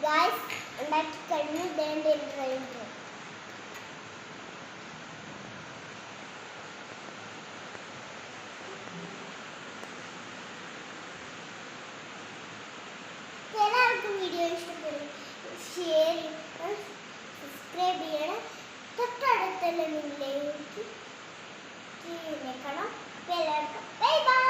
Guys ഉണ്ടാക്കി കഴിഞ്ഞു. ദേണ്ടേ train എല്ലാവർക്കും വീഡിയോ ഇഷ്ടപ്പെടും. ഷെയർ ചെയ്യണം, സബ്സ്ക്രൈബ് ചെയ്യണം. തൊട്ടടുത്തുള്ള ലിങ്കിലേക്ക് കാണാം. എല്ലാവർക്കും ബൈ ബൈ.